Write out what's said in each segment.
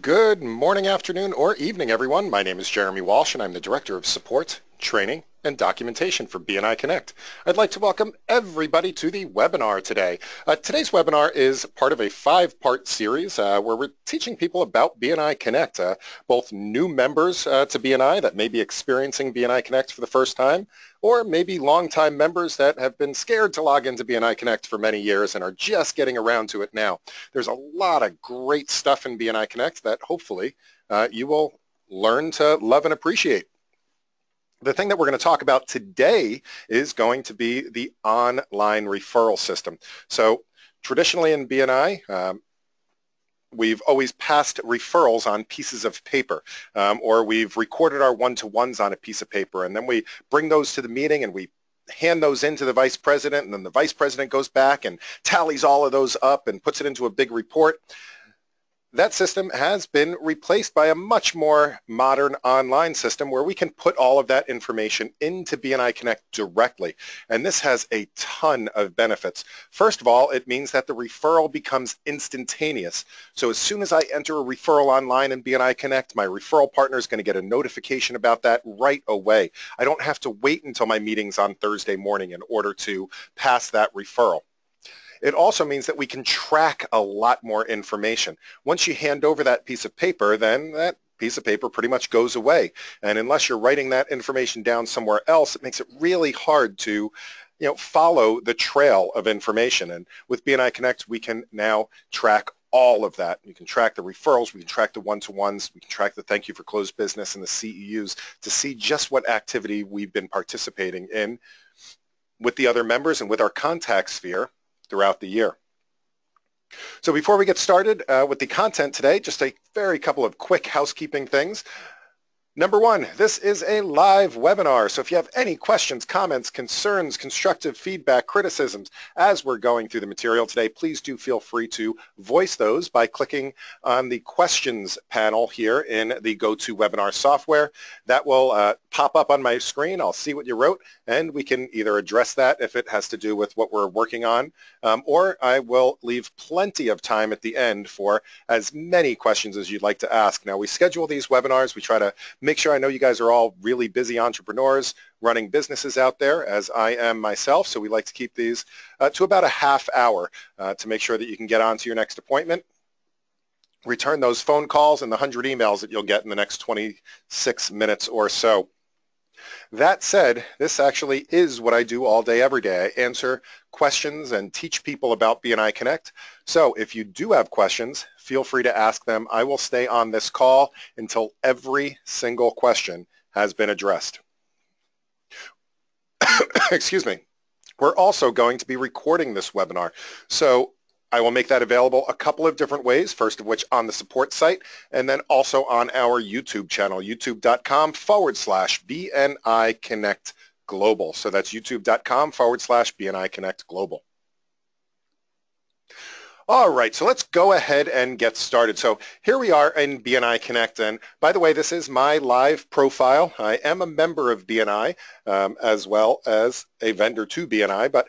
Good morning, afternoon, or evening, everyone. My name is Jeremy Walsh, and I'm the Director of Support, Training, and Documentation for BNI Connect. I'd like to welcome everybody to the webinar today. Today's webinar is part of a 5-part series where we're teaching people about BNI Connect, both new members to BNI that may be experiencing BNI Connect for the first time, or maybe longtime members that have been scared to log into BNI Connect for many years and are just getting around to it now. There's a lot of great stuff in BNI Connect that hopefully you will learn to love and appreciate. The thing that we're going to talk about today is going to be the online referral system. So traditionally in BNI, we've always passed referrals on pieces of paper, or we've recorded our one-to-ones on a piece of paper, and then we bring those to the meeting and we hand those in to the vice president, and then the vice president goes back and tallies all of those up and puts it into a big report. That system has been replaced by a much more modern online system where we can put all of that information into BNI Connect directly. And this has a ton of benefits. First of all, it means that the referral becomes instantaneous. So as soon as I enter a referral online in BNI Connect, my referral partner is going to get a notification about that right away. I don't have to wait until my meeting's on Thursday morning in order to pass that referral. It also means that we can track a lot more information. Once you hand over that piece of paper, then that piece of paper pretty much goes away. And unless you're writing that information down somewhere else, it makes it really hard to follow the trail of information. And with BNI Connect, we can now track all of that. We can track the referrals, we can track the one-to-ones, we can track the thank you for closed business and the CEUs to see just what activity we've been participating in with the other members and with our contact sphere throughout the year. So before we get started with the content today, just a very couple of quick housekeeping things. Number one, this is a live webinar, so if you have any questions, comments, concerns, constructive feedback, criticisms, as we're going through the material today, please do feel free to voice those by clicking on the questions panel here in the GoToWebinar software. That will pop up on my screen. I'll see what you wrote, and we can either address that if it has to do with what we're working on, or I will leave plenty of time at the end for as many questions as you'd like to ask. Now, we schedule these webinars. We try to make sure, I know you guys are all really busy entrepreneurs running businesses out there, as I am myself, so we like to keep these to about a half hour to make sure that you can get on to your next appointment, return those phone calls and the 100 emails that you'll get in the next 26 minutes or so. That said, this actually is what I do all day, every day. I answer questions and teach people about BNI Connect. So if you do have questions, feel free to ask them. I will stay on this call until every single question has been addressed. Excuse me. We're also going to be recording this webinar. So I will make that available a couple of different ways, first of which on the support site, and then also on our YouTube channel, youtube.com/BNI Connect Global. So that's youtube.com/BNI Connect Global. All right, so let's go ahead and get started. So here we are in BNI Connect, and by the way, this is my live profile. I am a member of BNI as well as a vendor to BNI, but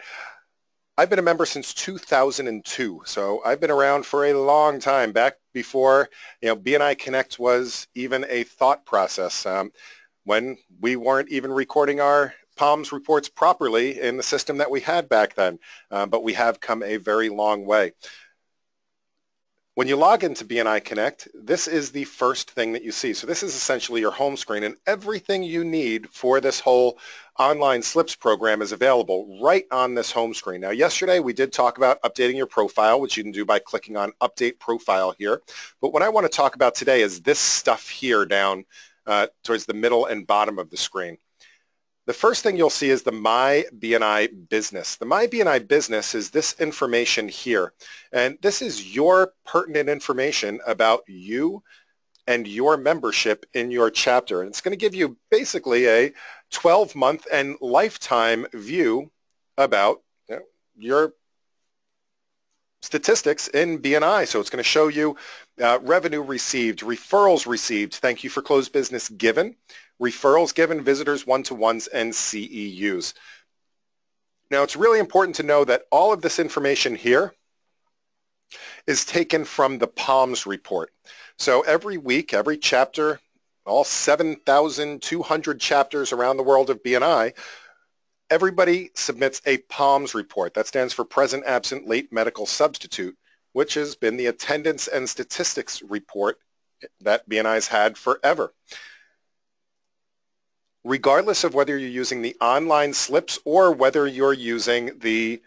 I've been a member since 2002, so I've been around for a long time, back before BNI Connect was even a thought process, when we weren't even recording our POMS reports properly in the system that we had back then, but we have come a very long way. When you log into BNI Connect, this is the first thing that you see. So this is essentially your home screen, and everything you need for this whole online slips program is available right on this home screen. Now, yesterday we did talk about updating your profile, which you can do by clicking on Update Profile here. But what I want to talk about today is this stuff here down towards the middle and bottom of the screen. The first thing you'll see is the My BNI Business. The My BNI Business is this information here. And this is your pertinent information about you and your membership in your chapter. And it's going to give you basically a 12-month and lifetime view about your statistics in BNI. So it's going to show you revenue received, referrals received, thank you for closed business given, referrals given, visitors, one-to-ones, and CEUs. Now, it's really important to know that all of this information here is taken from the PALMS report. So every week, every chapter, all 7,200 chapters around the world of BNI, everybody submits a PALMS report. That stands for Present Absent Late Medical Substitute, which has been the attendance and statistics report that BNI's had forever. Regardless of whether you're using the online slips or whether you're using the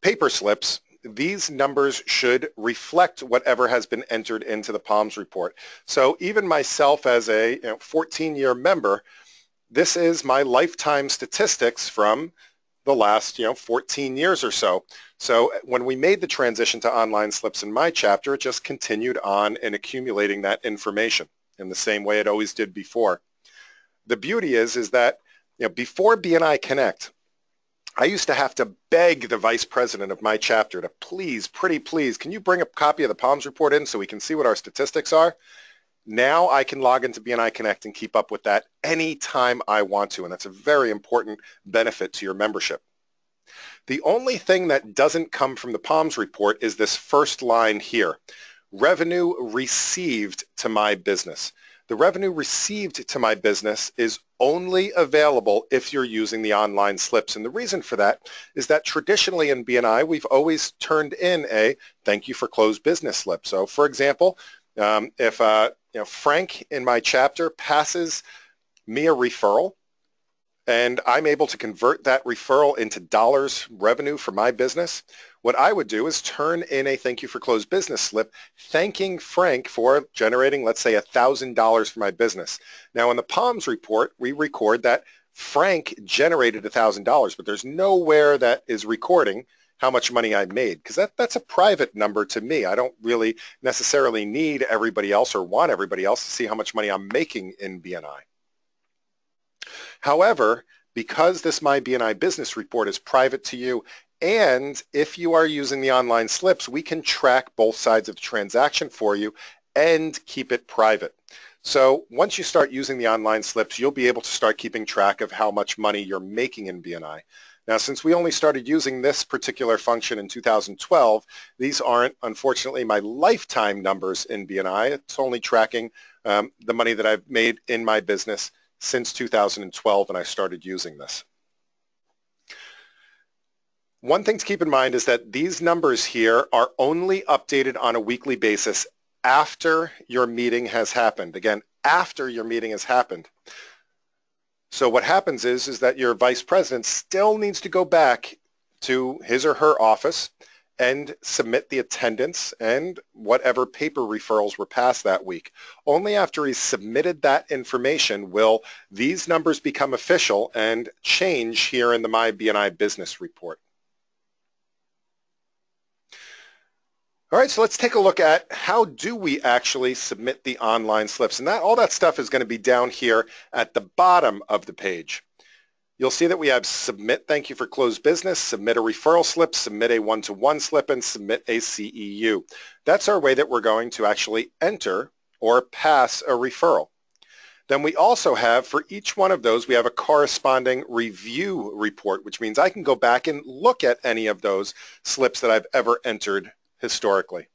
paper slips, these numbers should reflect whatever has been entered into the PALMS report. So even myself as a 14-year member, this is my lifetime statistics from the last 14 years or so. So when we made the transition to online slips in my chapter, it just continued on and accumulating that information in the same way it always did before. The beauty is that before BNI Connect, I used to have to beg the vice president of my chapter to please, pretty please, can you bring a copy of the PALMS report in so we can see what our statistics are? Now I can log into BNI Connect and keep up with that anytime I want to, and that's a very important benefit to your membership. The only thing that doesn't come from the PALMS report is this first line here, revenue received to my business. The revenue received to my business is only available if you're using the online slips. And the reason for that is that traditionally in BNI, we've always turned in a thank you for closed business slip. So for example, if Frank in my chapter passes me a referral and I'm able to convert that referral into dollars revenue for my business, what I would do is turn in a thank you for closed business slip thanking Frank for generating, let's say, $1,000 for my business. Now in the PALMS report, we record that Frank generated $1,000, but there's nowhere that is recording how much money I made, because that's a private number to me. I don't really necessarily need everybody else or want everybody else to see how much money I'm making in BNI. However, because this My BNI Business Report is private to you, and if you are using the online slips, we can track both sides of the transaction for you and keep it private. So once you start using the online slips, you'll be able to start keeping track of how much money you're making in BNI. Now, since we only started using this particular function in 2012, these aren't, unfortunately, my lifetime numbers in BNI. It's only tracking the money that I've made in my business since 2012 when I started using this. One thing to keep in mind is that these numbers here are only updated on a weekly basis after your meeting has happened. Again, after your meeting has happened. So what happens is that your vice president still needs to go back to his or her office and submit the attendance and whatever paper referrals were passed that week. Only after he's submitted that information will these numbers become official and change here in the My BNI Business Report. All right, so let's take a look at how do we actually submit the online slips. And all that stuff is going to be down here at the bottom of the page. You'll see that we have submit thank you for closed business, submit a referral slip, submit a one-to-one slip, and submit a CEU. That's our way that we're going to actually enter or pass a referral. Then we also have, for each one of those, we have a corresponding review report, which means I can go back and look at any of those slips that I've ever entered historically.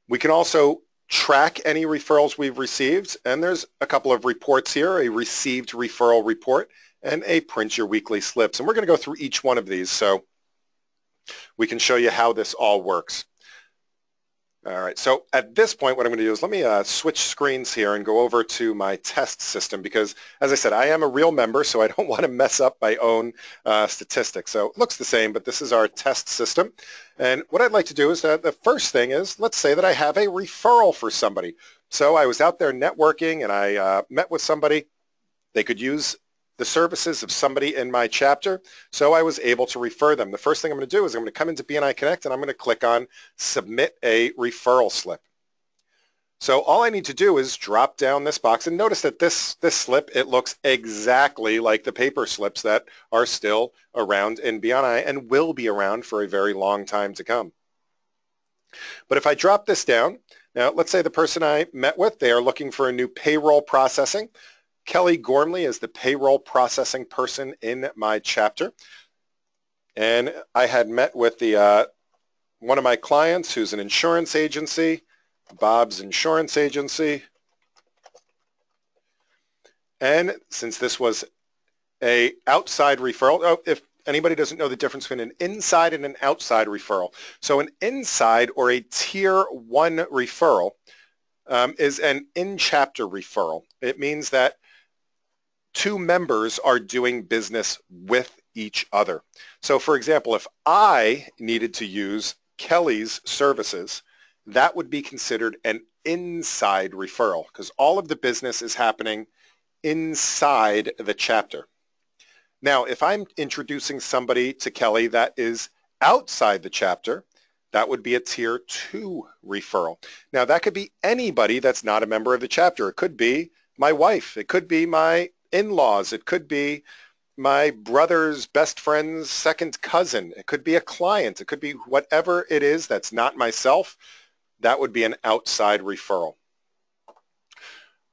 We can also track any referrals we've received, and there's a couple of reports here, a received referral report and a print your weekly slips. And we're going to go through each one of these so we can show you how this all works. All right, so at this point, what I'm going to do is let me switch screens here and go over to my test system because, as I said, I am a real member, so I don't want to mess up my own statistics. So it looks the same, but this is our test system. And what I'd like to do is the first thing is, let's say that I have a referral for somebody. So I was out there networking and I met with somebody. They could use the services of somebody in my chapter, so I was able to refer them. The first thing I'm going to do is I'm going to come into BNI Connect and I'm going to click on Submit a Referral Slip. So all I need to do is drop down this box and notice that this slip, it looks exactly like the paper slips that are still around in BNI and will be around for a very long time to come. But if I drop this down, now let's say the person I met with, they are looking for a new payroll processing. Kelly Gormley is the payroll processing person in my chapter. And I had met with one of my clients who's an insurance agency, Bob's Insurance Agency. And since this was a outside referral, if anybody doesn't know the difference between an inside and an outside referral. So an inside or a tier 1 referral is an in-chapter referral. It means that two members are doing business with each other. So for example, if I needed to use Kelly's services, that would be considered an inside referral because all of the business is happening inside the chapter. Now, if I'm introducing somebody to Kelly that is outside the chapter, that would be a tier 2 referral. Now, that could be anybody that's not a member of the chapter. It could be my wife. It could be my in-laws. It could be my brother's best friend's second cousin. It could be a client. It could be whatever it is that's not myself. That would be an outside referral.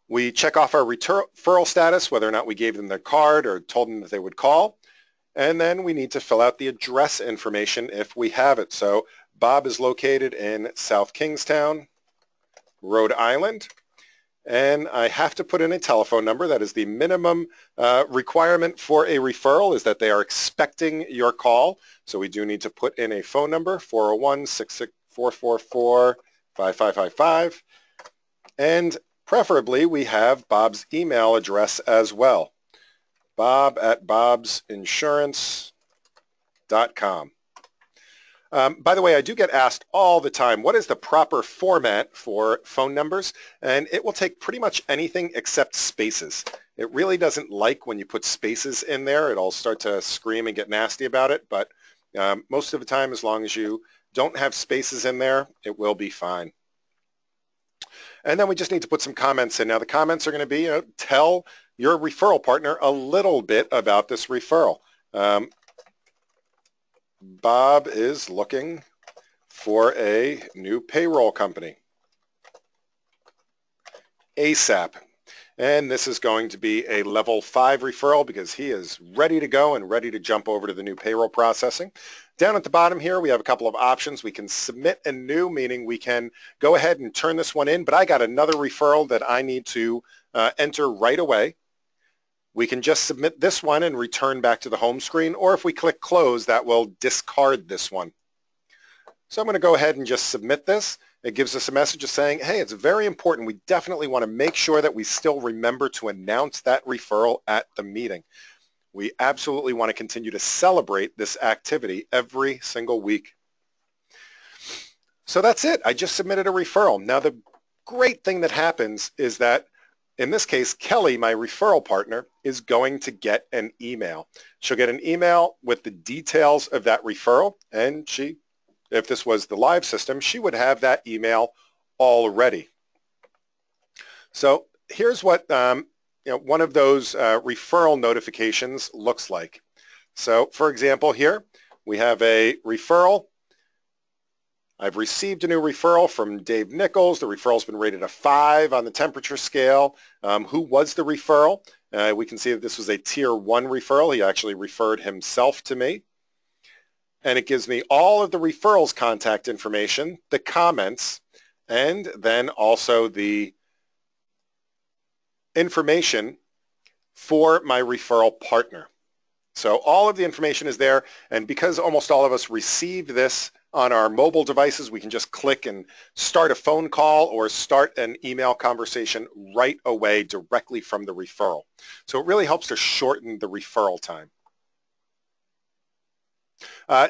We check off our referral status, whether or not we gave them their card or told them that they would call. And then we need to fill out the address information if we have it. So Bob is located in South Kingstown, Rhode Island. And I have to put in a telephone number. That is the minimum requirement for a referral, is that they are expecting your call. So we do need to put in a phone number, 401-444-5555. And preferably, we have Bob's email address as well, bob@bobsinsurance.com. By the way, I do get asked all the time, what is the proper format for phone numbers? And it will take pretty much anything except spaces. It really doesn't like when you put spaces in there. It'll start to scream and get nasty about it. But most of the time, as long as you don't have spaces in there, it will be fine. And then we just need to put some comments in. Now, the comments are going to be, tell your referral partner a little bit about this referral. Bob is looking for a new payroll company ASAP. And this is going to be a level 5 referral because he is ready to go and ready to jump over to the new payroll processing. Down at the bottom here, we have a couple of options. We can submit a new, meaning we can go ahead and turn this one in, but I got another referral that I need to enter right away. We can just submit this one and return back to the home screen, or if we click close, that will discard this one. So I'm going to go ahead and just submit this. It gives us a message saying, hey, it's very important. We definitely want to make sure that we still remember to announce that referral at the meeting. We absolutely want to continue to celebrate this activity every single week. So that's it. I just submitted a referral. Now, the great thing that happens is that in this case, Kelly, my referral partner, is going to get an email. She'll get an email with the details of that referral, and she, if this was the live system, she would have that email already. So here's what one of those referral notifications looks like. So for example, here we have a referral. I've received a new referral from Dave Nichols. The referral's been rated a 5 on the temperature scale. Who was the referral? We can see that this was a tier 1 referral. He actually referred himself to me. And it gives me all of the referral's contact information, the comments, and then also the information for my referral partner. So all of the information is there, and because almost all of us received this on our mobile devices, we can just click and start a phone call or start an email conversation right away directly from the referral. So it really helps to shorten the referral time.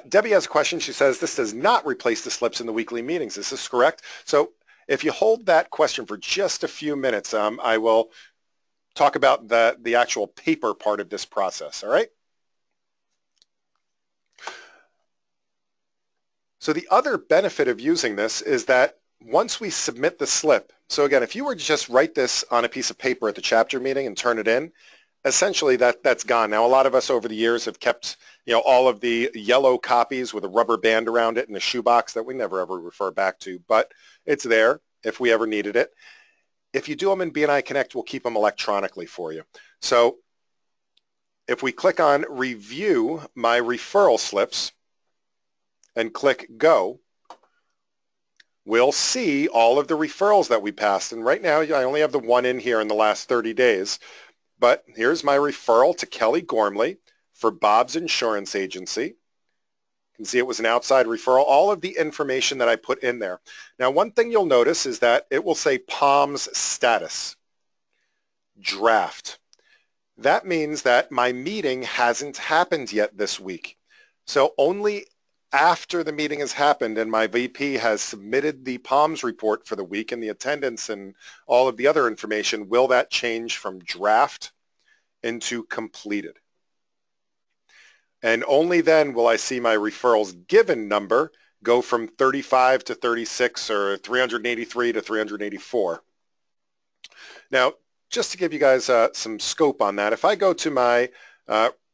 Debbie has a question. She says, this does not replace the slips in the weekly meetings. Is this correct? So if you hold that question for just a few minutes, I will talk about the actual paper part of this process, all right? So the other benefit of using this is that once we submit the slip, so again, if you were to just write this on a piece of paper at the chapter meeting and turn it in, essentially that's gone. Now, a lot of us over the years have kept all of the yellow copies with a rubber band around it in a shoebox that we never ever refer back to, but it's there if we ever needed it. If you do them in BNI Connect, we'll keep them electronically for you. So if we click on Review My Referral Slips and click Go, will see all of the referrals that we passed. And right now, I only have the one in here in the last 30 days. But here's my referral to Kelly Gormley for Bob's Insurance Agency. You can see it was an outside referral, all of the information that I put in there. Now, one thing you'll notice is that it will say Palms status, draft. That means that my meeting hasn't happened yet this week. So only after the meeting has happened and my VP has submitted the Palms report for the week and the attendance and all of the other information, will that change from draft into completed. And only then will I see my referrals given number go from 35 to 36 or 383 to 384. Now, just to give you guys some scope on that, if I go to my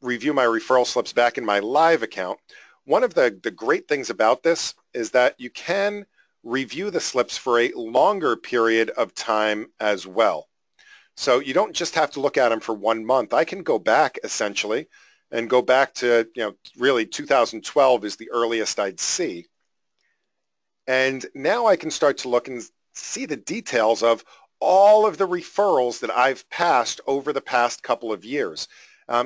review my referral slips back in my live account, one of the great things about this is that you can review the slips for a longer period of time as well. So you don't just have to look at them for 1 month. I can go back essentially and go back to, really 2012 is the earliest I'd see. And now I can start to look and see the details of all of the referrals that I've passed over the past couple of years.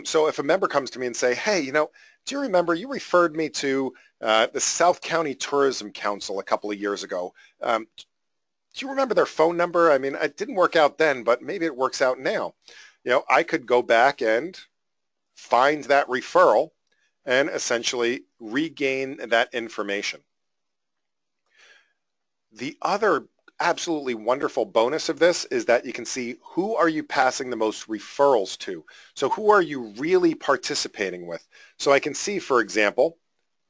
So if a member comes to me and say, hey, do you remember you referred me to the South County Tourism Council a couple of years ago? Do you remember their phone number? I mean, it didn't work out then, but maybe it works out now. I could go back and find that referral and essentially regain that information. The other absolutely wonderful bonus of this is that you can see who are you passing the most referrals to. So who are you really participating with? So I can see, for example,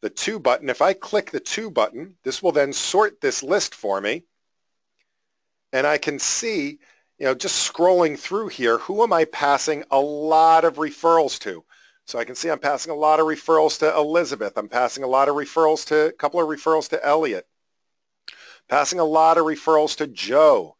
the To button. If I click the To button, this will then sort this list for me. And I can see, just scrolling through here, who am I passing a lot of referrals to? So I can see I'm passing a lot of referrals to Elizabeth. I'm passing a lot of referrals to, a couple of referrals to Elliot. Passing a lot of referrals to Joe,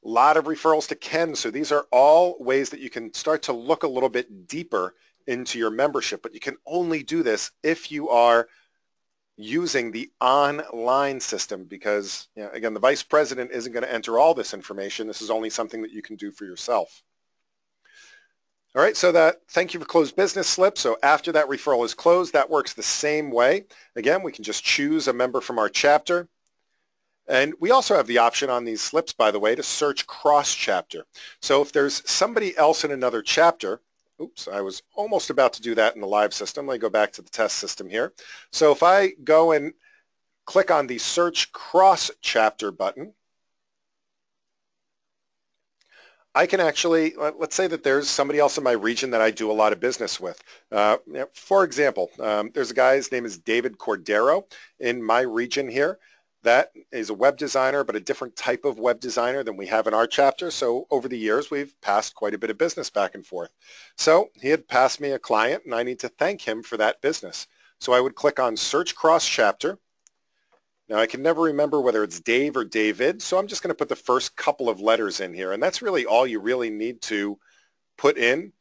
a lot of referrals to Ken. So these are all ways that you can start to look a little bit deeper into your membership, but you can only do this if you are using the online system because, again, the vice president isn't going to enter all this information. This is only something that you can do for yourself. All right, so that thank you for closed business slip. So after that referral is closed, that works the same way. Again, we can just choose a member from our chapter. And we also have the option on these slips, by the way, to search cross-chapter. So if there's somebody else in another chapter, oops, I was almost about to do that in the live system. Let me go back to the test system here. So if I go and click on the search cross-chapter button, I can actually, let's say that there's somebody else in my region that I do a lot of business with. For example, there's a guy, his name is David Cordero in my region here. That is a web designer, but a different type of web designer than we have in our chapter. So over the years, we've passed quite a bit of business back and forth. So he had passed me a client, and I need to thank him for that business. So I would click on Search Cross Chapter. Now, I can never remember whether it's Dave or David, so I'm just going to put the first couple of letters in here. And that's really all you really need to put in.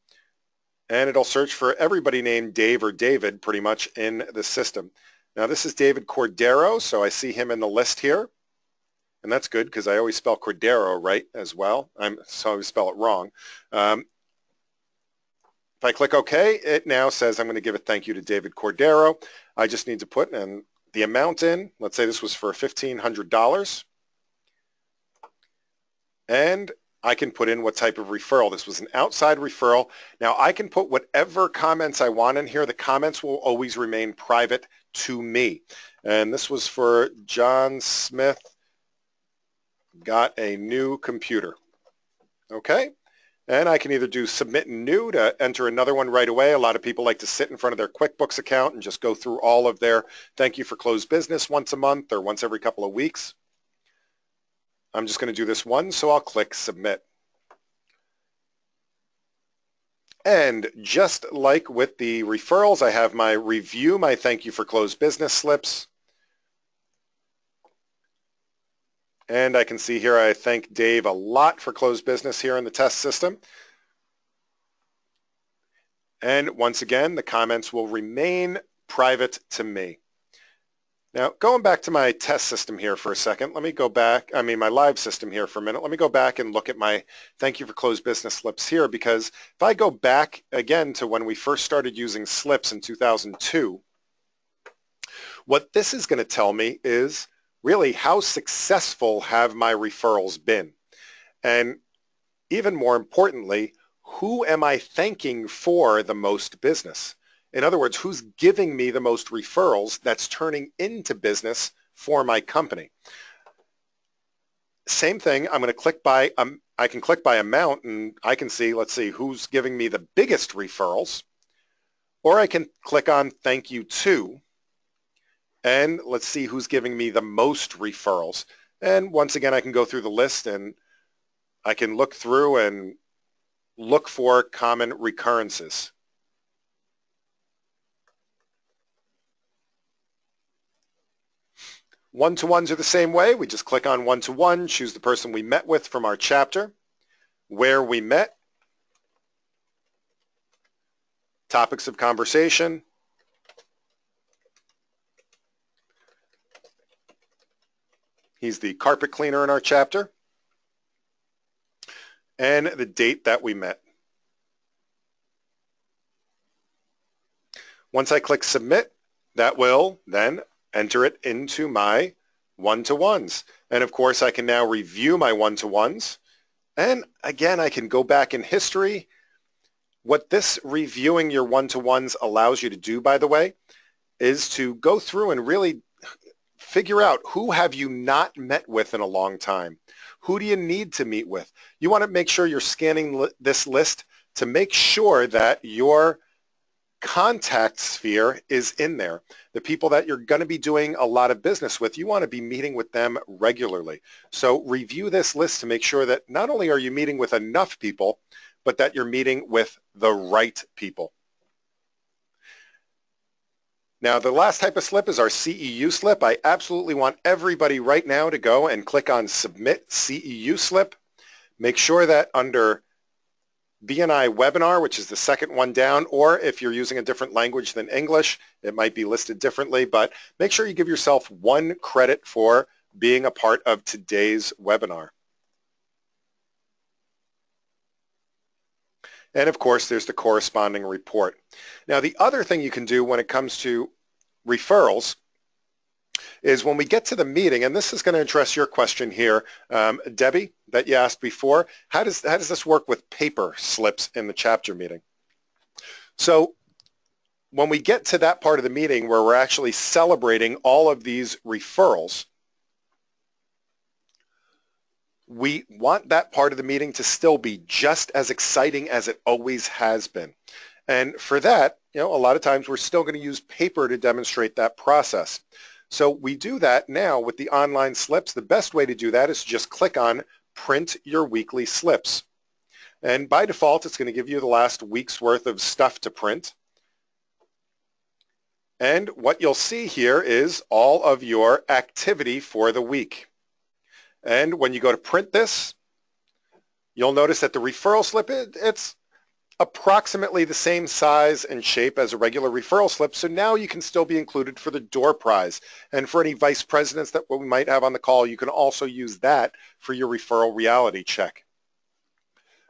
And it'll search for everybody named Dave or David pretty much in the system. Now this is David Cordero, so I see him in the list here. And that's good because I always spell Cordero right as well. So I always spell it wrong. If I click OK, it now says I'm going to give a thank you to David Cordero. I just need to put the amount in. Let's say this was for $1,500. And I can put in what type of referral. This was an outside referral. Now I can put whatever comments I want in here. The comments will always remain private to me. And this was for John Smith got a new computer. Okay. And I can either do submit new to enter another one right away. A lot of people like to sit in front of their QuickBooks account and just go through all of their thank you for closed business once a month or once every couple of weeks. I'm just going to do this one, so I'll click submit. And just like with the referrals, I have my review, my thank you for closed business slips. And I can see here I thank Dave a lot for closed business here in the test system. And once again, the comments will remain private to me. Now, going back to my test system here for a second, let me go back, my live system here for a minute. Let me go back and look at my thank you for closed business slips here, because if I go back again to when we first started using slips in 2002, what this is going to tell me is really how successful have my referrals been? And even more importantly, who am I thanking for the most business? In other words, who's giving me the most referrals that's turning into business for my company? Same thing, I'm going to click by, I can click by amount and I can see, let's see, who's giving me the biggest referrals. Or I can click on thank you to, and let's see who's giving me the most referrals. And once again, I can go through the list and I can look through and look for common recurrences. One-to-ones are the same way. We just click on one-to-one, choose the person we met with from our chapter, where we met, topics of conversation, he's the carpet cleaner in our chapter, and the date that we met. Once I click submit, that will then enter it into my one-to-ones. And of course, I can now review my one-to-ones. And again, I can go back in history. What this reviewing your one-to-ones allows you to do, by the way, is to go through and really figure out who have you not met with in a long time. Who do you need to meet with? You want to make sure you're scanning this list to make sure that your contact sphere is in there. The people that you're going to be doing a lot of business with, you want to be meeting with them regularly. So review this list to make sure that not only are you meeting with enough people, but that you're meeting with the right people. Now, the last type of slip is our Ceu slip. I absolutely want everybody right now to go and click on Submit Ceu Slip. Make sure that under BNI Webinar, which is the second one down, or if you're using a different language than English, it might be listed differently, but make sure you give yourself 1 credit for being a part of today's webinar. And of course, there's the corresponding report. Now, the other thing you can do when it comes to referrals is when we get to the meeting, and this is going to address your question here, Debbie, that you asked before, how does this work with paper slips in the chapter meeting? So when we get to that part of the meeting where we're actually celebrating all of these referrals, we want that part of the meeting to still be just as exciting as it always has been. And for that, a lot of times we're still going to use paper to demonstrate that process. So we do that now with the online slips. The best way to do that is to just click on Print Your Weekly Slips. And by default, it's going to give you the last week's worth of stuff to print. And what you'll see here is all of your activity for the week. And when you go to print this, you'll notice that the referral slip, it's approximately the same size and shape as a regular referral slip, so now you can still be included for the door prize. And for any vice presidents that we might have on the call, you can also use that for your referral reality check.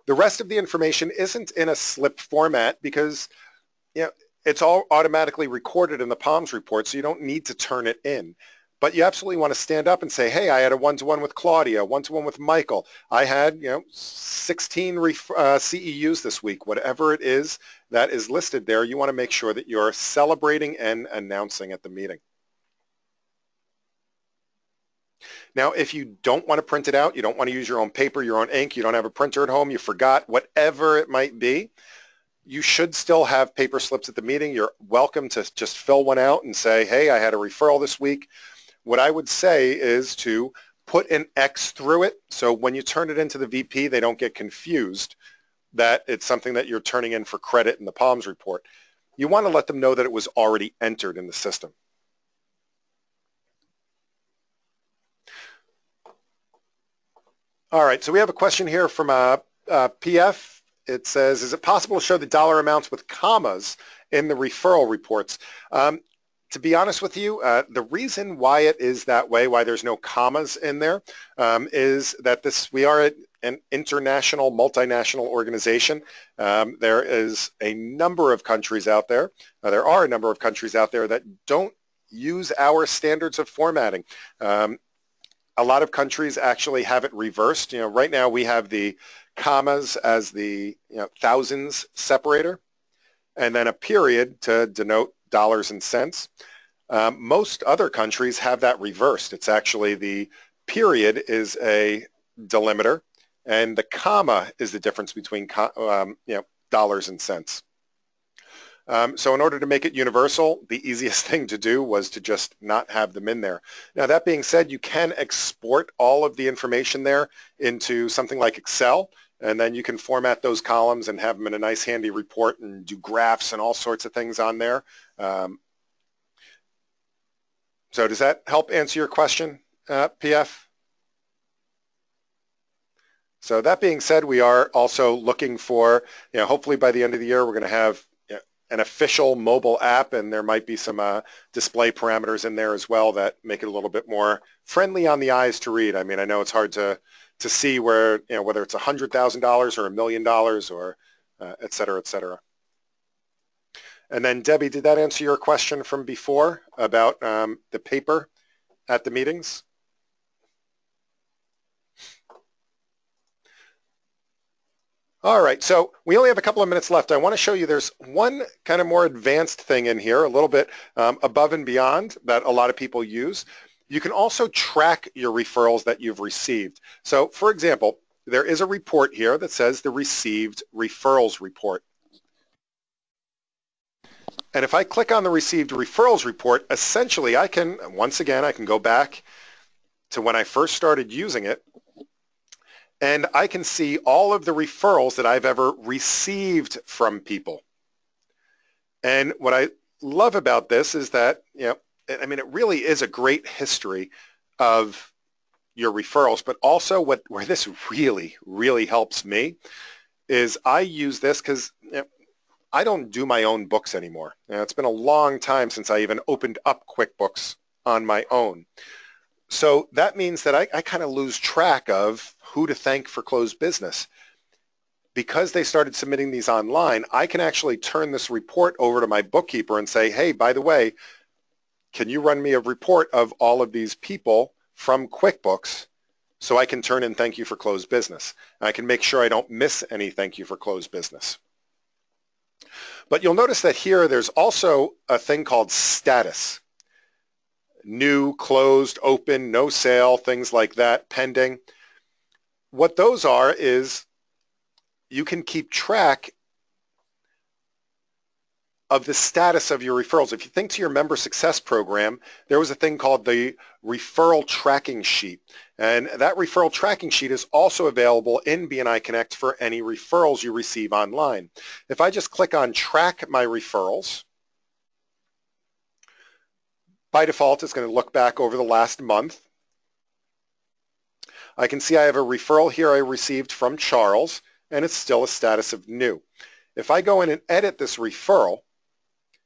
The rest of the information isn't in a slip format because it's all automatically recorded in the PALMS report, so you don't need to turn it in. But you absolutely want to stand up and say, hey, I had a one-to-one with Claudia, one-to-one with Michael. I had 16 CEUs this week. Whatever it is that is listed there, you want to make sure that you're celebrating and announcing at the meeting. Now, if you don't want to print it out, you don't want to use your own paper, your own ink, you don't have a printer at home, you forgot, whatever it might be, you should still have paper slips at the meeting. You're welcome to just fill one out and say, hey, I had a referral this week. What I would say is to put an X through it, so when you turn it into the VP, they don't get confused that it's something that you're turning in for credit in the PALMS report. You want to let them know that it was already entered in the system. All right, so we have a question here from PF. It says, is it possible to show the dollar amounts with commas in the referral reports? To be honest with you, the reason why it is that way, why there's no commas in there, is that we are an international, multinational organization. There is a number of countries out there. There are a number of countries out there that don't use our standards of formatting. A lot of countries actually have it reversed. Right now we have the commas as the thousands separator, and then a period to denote dollars and cents. Most other countries have that reversed. It's actually the period is a delimiter, and the comma is the difference between dollars and cents. So in order to make it universal, the easiest thing to do was to just not have them in there. Now that being said, you can export all of the information there into something like Excel, and then you can format those columns and have them in a nice handy report and do graphs and all sorts of things on there. So does that help answer your question, PF? So that being said, we are also looking for, hopefully by the end of the year, we're going to have an official mobile app, and there might be some display parameters in there as well that make it a little bit more friendly on the eyes to read. I mean, I know it's hard to see where, whether it's $100,000 or $1 million or et cetera, et cetera. And then Debbie, did that answer your question from before about the paper at the meetings? All right, so we only have a couple of minutes left. I want to show you there's one kind of more advanced thing in here, a little bit above and beyond that a lot of people use. You can also track your referrals that you've received. So for example, there is a report here that says the received referrals report. And if I click on the received referrals report, essentially I can go back to when I first started using it, and I can see all of the referrals that I've ever received from people. And what I love about this is that, I mean, it really is a great history of your referrals, but also where this really, really helps me is I use this because I don't do my own books anymore. It's been a long time since I even opened up QuickBooks on my own. So that means that I kind of lose track of who to thank for closed business. Because they started submitting these online, I can actually turn this report over to my bookkeeper and say, hey, by the way, can you run me a report of all of these people from QuickBooks so I can turn in thank you for closed business? And I can make sure I don't miss any thank you for closed business. But you'll notice that here there's also a thing called status. New, closed, open, no sale, things like that, pending. What those are is you can keep track of the status of your referrals. If you think to your member success program, there was a thing called the referral tracking sheet. And that referral tracking sheet is also available in BNI Connect for any referrals you receive online. If I just click on track my referrals, by default, it's going to look back over the last month. I can see I have a referral here I received from Charles, and it's still a status of new. If I go in and edit this referral,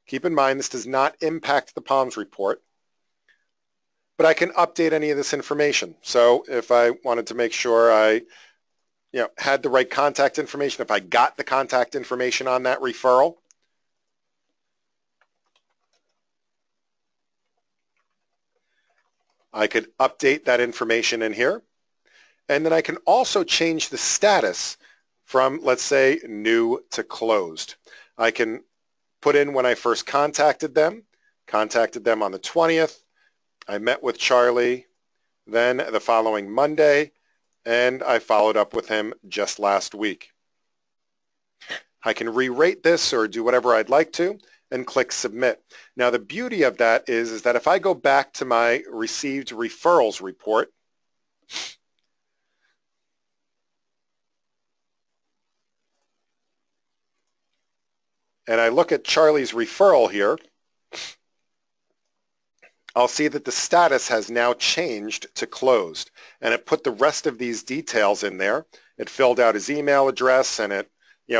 keep in mind this does not impact the POMS report, but I can update any of this information. So if I wanted to make sure I had the right contact information, if I got the contact information on that referral, I could update that information in here. And then I can also change the status from, let's say, new to closed. I can put in when I first contacted them on the 20th. I met with Charlie then the following Monday, and I followed up with him just last week. I can re-rate this or do whatever I'd like to and click submit. Now the beauty of that is that if I go back to my received referrals report, and I look at Charlie's referral here, I'll see that the status has now changed to closed, and it put the rest of these details in there. It filled out his email address, and it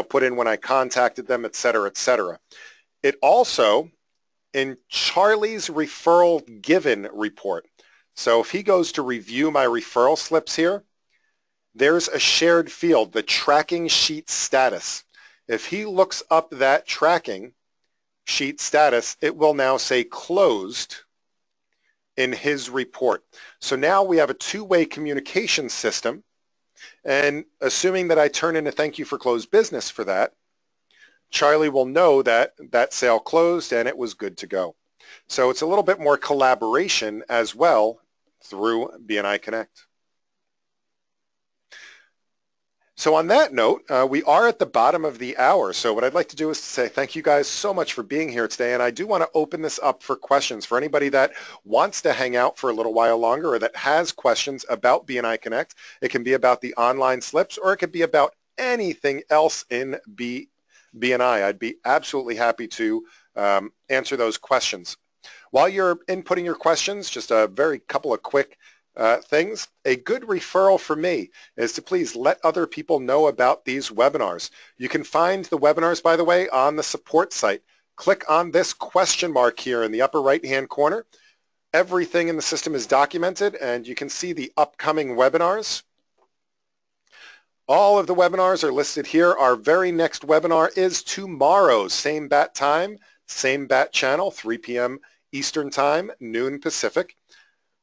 put in when I contacted them, et cetera, et cetera. It also in Charlie's referral given report. So if he goes to review my referral slips here, there's a shared field, the tracking sheet status. If he looks up that tracking sheet status, it will now say closed in his report. So now we have a two-way communication system, and assuming that I turn in a thank you for closed business for that, Charlie will know that that sale closed and it was good to go. So it's a little bit more collaboration as well through BNI Connect. So on that note, we are at the bottom of the hour. So what I'd like to do is to say thank you guys so much for being here today. And I do want to open this up for questions for anybody that wants to hang out for a little while longer or that has questions about BNI Connect. It can be about the online slips or it could be about anything else in BNI. I'd be absolutely happy to answer those questions. While you're inputting your questions, just a very couple of quick things. A good referral for me is to please let other people know about these webinars. You can find the webinars, by the way, on the support site. Click on this question mark here in the upper right-hand corner. Everything in the system is documented, and you can see the upcoming webinars. All of the webinars are listed here. Our very next webinar is tomorrow, same bat time, same bat channel, 3 p.m. Eastern Time, noon Pacific.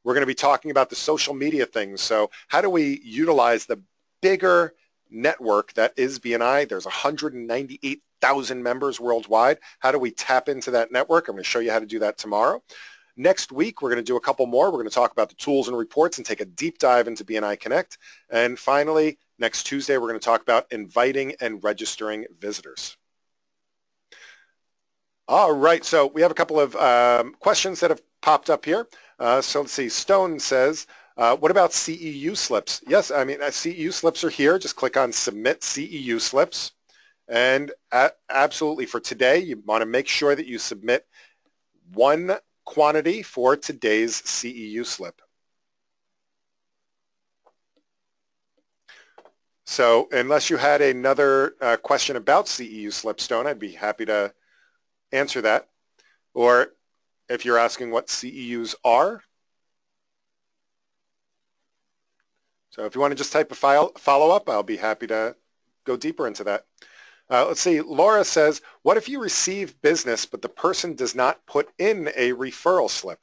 We're going to be talking about the social media things. So how do we utilize the bigger network that is BNI? There's 198,000 members worldwide. How do we tap into that network? I'm going to show you how to do that tomorrow. Next week, we're going to do a couple more. We're going to talk about the tools and reports and take a deep dive into BNI Connect. And finally, next Tuesday, we're going to talk about inviting and registering visitors. All right, so we have a couple of questions that have popped up here. So let's see, Stone says, what about Ceu Slips? Yes, I mean, Ceu Slips are here. Just click on Submit Ceu Slips. And absolutely, for today, you want to make sure that you submit one quantity for today's Ceu Slip. So unless you had another question about Ceu Slip, Stone, I'd be happy to answer that. Or if you're asking what CEUs are. So if you want to just type a follow-up, I'll be happy to go deeper into that. Let's see, Laura says, what if you receive business but the person does not put in a referral slip?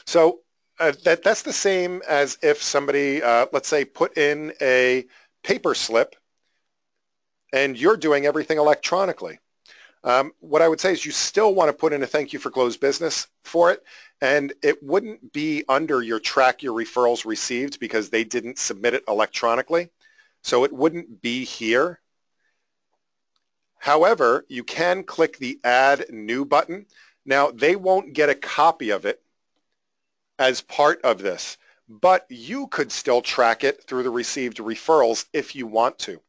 So that's the same as if somebody, let's say, put in a paper slip and you're doing everything electronically. What I would say is you still want to put in a thank you for closed business for it, and it wouldn't be under your track your referrals received because they didn't submit it electronically. So it wouldn't be here. However, you can click the Add New button. Now, they won't get a copy of it as part of this, but you could still track it through the received referrals if you want to.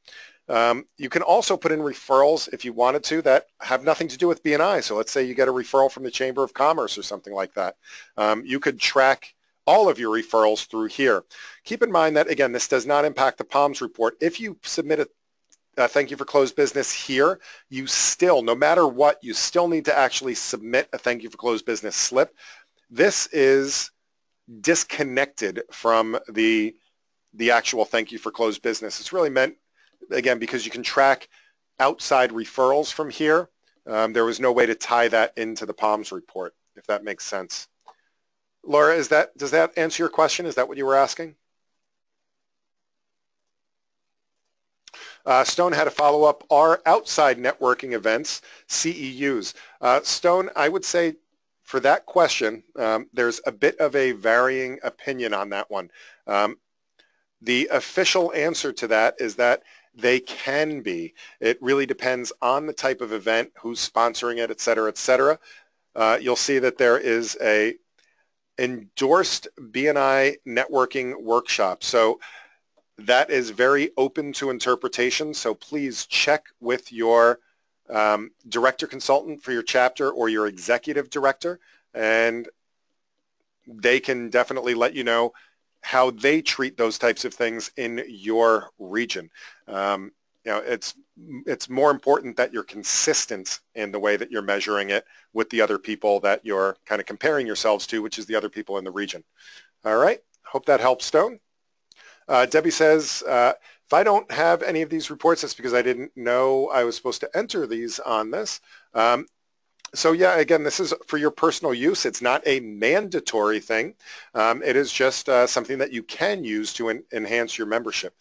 You can also put in referrals if you wanted to that have nothing to do with BNI. So let's say you get a referral from the Chamber of Commerce or something like that. You could track all of your referrals through here. Keep in mind that, again, this does not impact the POMS report. If you submit a thank you for closed business here, you still, no matter what, you still need to actually submit a thank you for closed business slip. This is disconnected from the actual thank you for closed business. It's really meant, again, because you can track outside referrals from here. There was no way to tie that into the POMS report, if that makes sense. Laura, does that answer your question? Is that what you were asking? Stone had a follow-up. Are outside networking events CEUs? Stone, I would say for that question, there's a bit of a varying opinion on that one. The official answer to that is that they can be. It really depends on the type of event, who's sponsoring it, et cetera, et cetera. You'll see that there is a endorsed BNI networking workshop. So that is very open to interpretation. So please check with your director consultant for your chapter or your executive director, and they can definitely let you know how they treat those types of things in your region. it's more important that you're consistent in the way that you're measuring it with the other people that you're kind of comparing yourselves to, which is the other people in the region. All right, hope that helps, Stone. Debbie says, if I don't have any of these reports, it's because I didn't know I was supposed to enter these on this. So yeah, again, this is for your personal use. It's not a mandatory thing. It is just something that you can use to enhance your membership.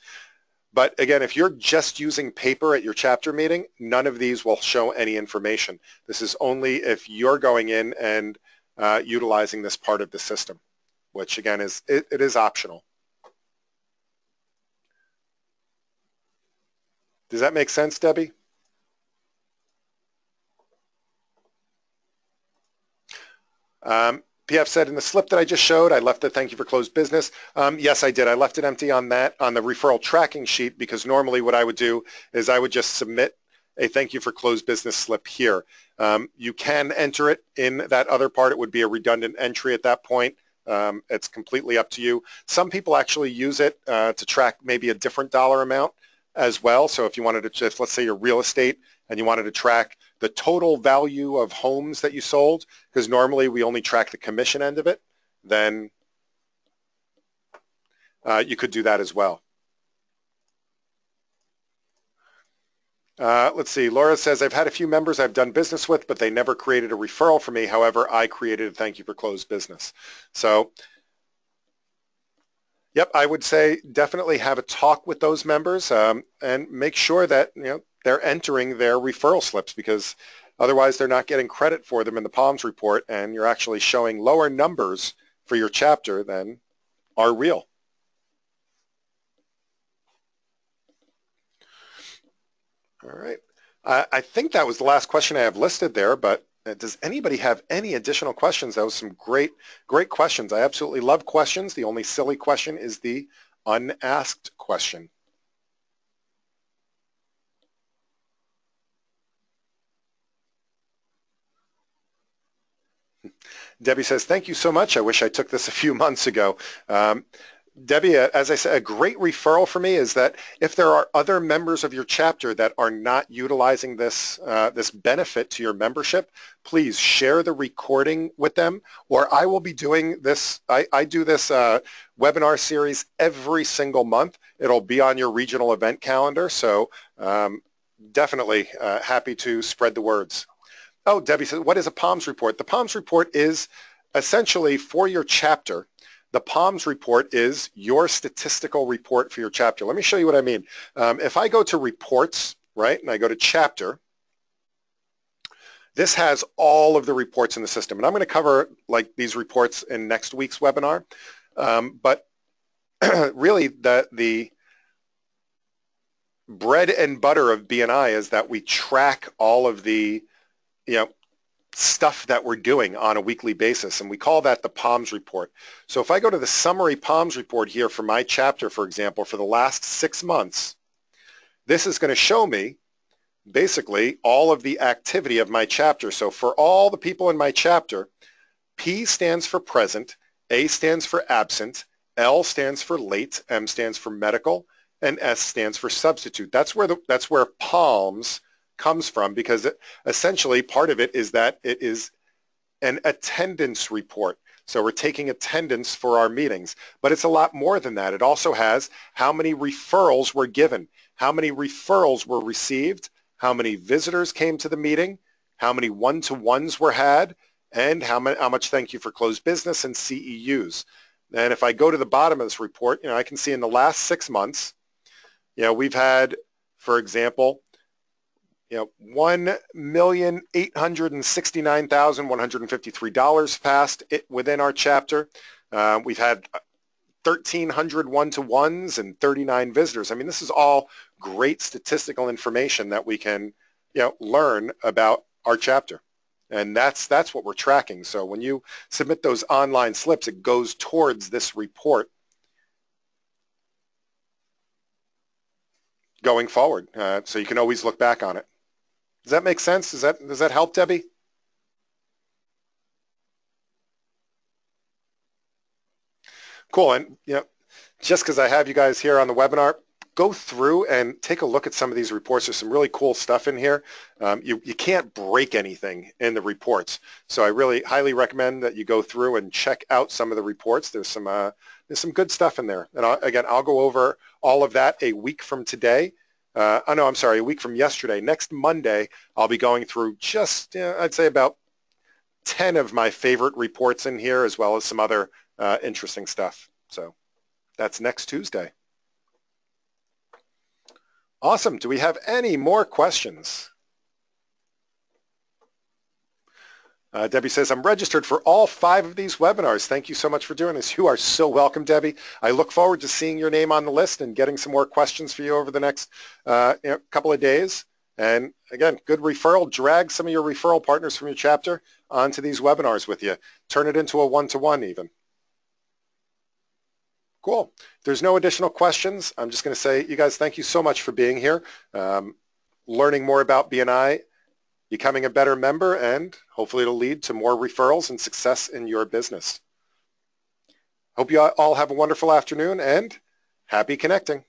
But again, if you're just using paper at your chapter meeting, none of these will show any information. This is only if you're going in and utilizing this part of the system, which again it is optional. Does that make sense, Debbie? PF said, in the slip that I just showed, I left the thank you for closed business. Yes, I did. I left it empty on that, on the referral tracking sheet, because normally what I would do is I would just submit a thank you for closed business slip here. You can enter it in that other part. It would be a redundant entry at that point. It's completely up to you. Some people actually use it to track maybe a different dollar amount as well. So if you wanted to just, let's say you're real estate and you wanted to track the total value of homes that you sold, because normally we only track the commission end of it, then you could do that as well. Let's see. Laura says, I've had a few members I've done business with, but they never created a referral for me. However, I created a thank you for closed business. So, yep, I would say definitely have a talk with those members and make sure that they're entering their referral slips, because otherwise they're not getting credit for them in the POMS report, and you're actually showing lower numbers for your chapter than are real. All right. I think that was the last question I have listed there, but does anybody have any additional questions? That was some great questions. I absolutely love questions. The only silly question is the unasked question. Debbie says, thank you so much. I wish I took this a few months ago. Debbie, as I said, a great referral for me is that if there are other members of your chapter that are not utilizing this, this benefit to your membership, please share the recording with them, or I will be doing this. I do this webinar series every single month. It'll be on your regional event calendar, so definitely happy to spread the words. Oh, Debbie says, what is a POMS report? The POMS report is essentially for your chapter. The POMS report is your statistical report for your chapter. Let me show you what I mean. If I go to reports, right, and I go to chapter, this has all of the reports in the system. And I'm going to cover like these reports in next week's webinar. But really the bread and butter of BNI is that we track all of the stuff that we're doing on a weekly basis, and we call that the POMS report. So if I go to the summary POMS report here for my chapter, for example, for the last 6 months, this is going to show me basically all of the activity of my chapter. So for all the people in my chapter, P stands for present, A stands for absent, L stands for late, M stands for medical, and S stands for substitute. That's where POMS comes from, because essentially part of it is that it is an attendance report. So we're taking attendance for our meetings, but it's a lot more than that. It also has how many referrals were given, how many referrals were received, how many visitors came to the meeting, how many one-to-ones were had, and how much thank you for closed business and CEUs. And if I go to the bottom of this report, I can see in the last 6 months, we've had, for example, $1,869,153 passed within our chapter. We've had 1,300 one-to-ones and 39 visitors. I mean, this is all great statistical information that we can, learn about our chapter. And that's what we're tracking. So when you submit those online slips, it goes towards this report going forward. So you can always look back on it. Does that make sense? Does that help, Debbie? Cool. And just because I have you guys here on the webinar, go through and take a look at some of these reports. There's some really cool stuff in here. You can't break anything in the reports. So I really highly recommend that you go through and check out some of the reports. There's some good stuff in there. And I'll go over all of that a week from today. A week from yesterday. Next Monday, I'll be going through just, I'd say about 10 of my favorite reports in here, as well as some other interesting stuff. So that's next Tuesday. Awesome. Do we have any more questions? Debbie says, I'm registered for all 5 of these webinars. Thank you so much for doing this. You are so welcome, Debbie. I look forward to seeing your name on the list and getting some more questions for you over the next couple of days. And again, good referral. Drag some of your referral partners from your chapter onto these webinars with you. Turn it into a one-to-one even. Cool. If there's no additional questions, I'm just going to say, you guys, thank you so much for being here, learning more about BNI, becoming a better member, and hopefully it'll lead to more referrals and success in your business. Hope you all have a wonderful afternoon and happy connecting.